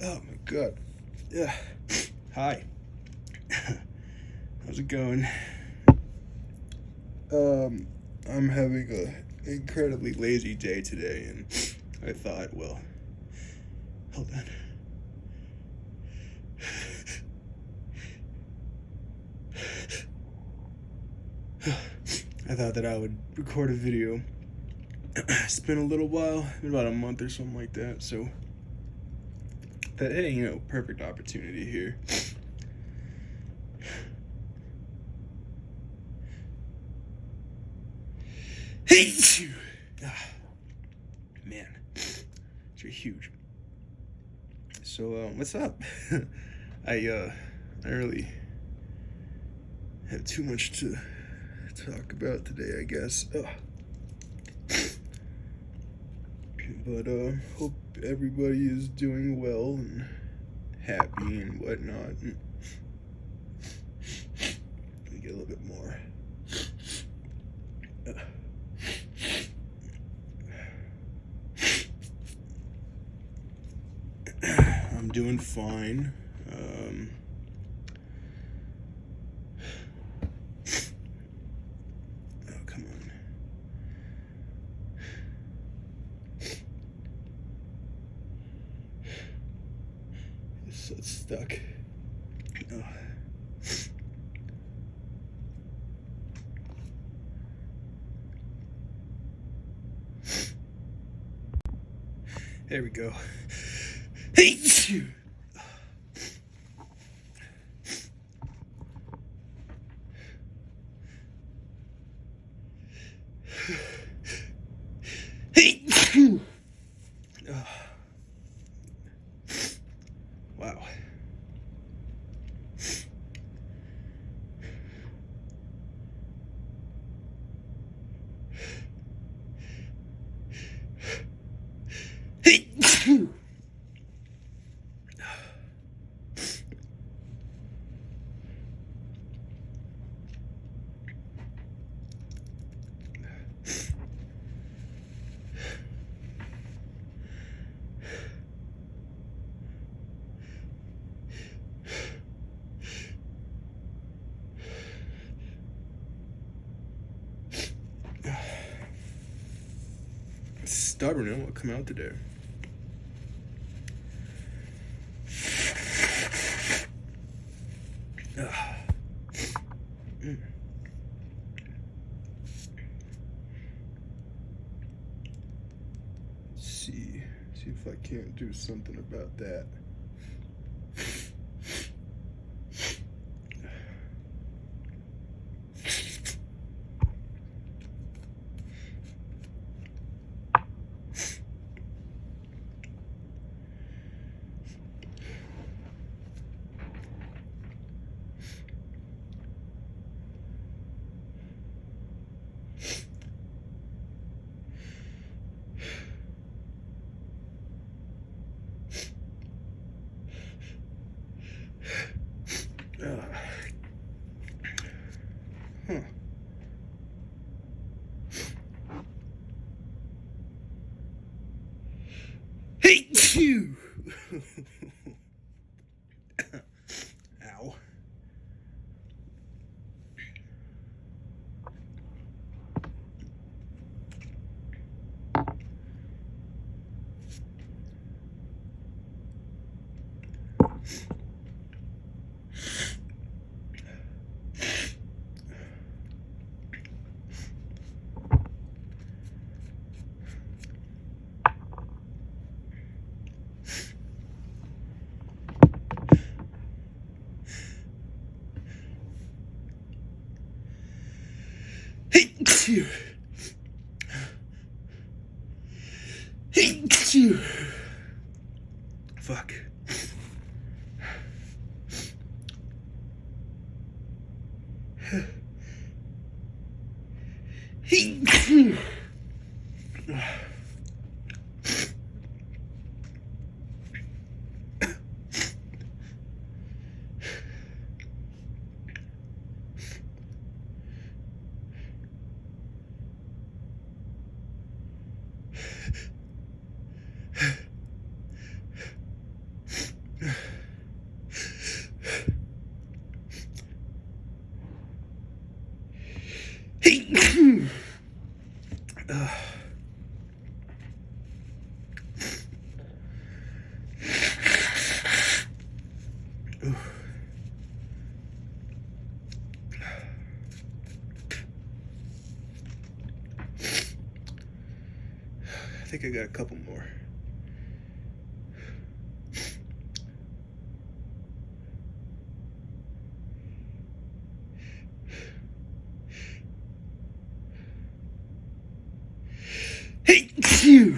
Oh my god. Yeah. Hi. How's it going? I'm having an incredibly lazy day today, and I thought, well, hold on. I thought that I would record a video. It's been a little while, been about a month or something like that, so that, hey, perfect opportunity here. Man, you're huge. So, what's up? I don't really have too much to talk about today, I guess. But, hope everybody is doing well and happy and whatnot. Let me get a little bit more. I'm doing fine. Oh, come on. So it's stuck. Oh. There we go. Hey! Hey! Wow. Hey! Stubborn, it won't come out today. See if I can't do something about that. Huh. Hey, you! Ow. Hey, you! Hey, you! Fuck. I think I got a couple more. Hey, phew.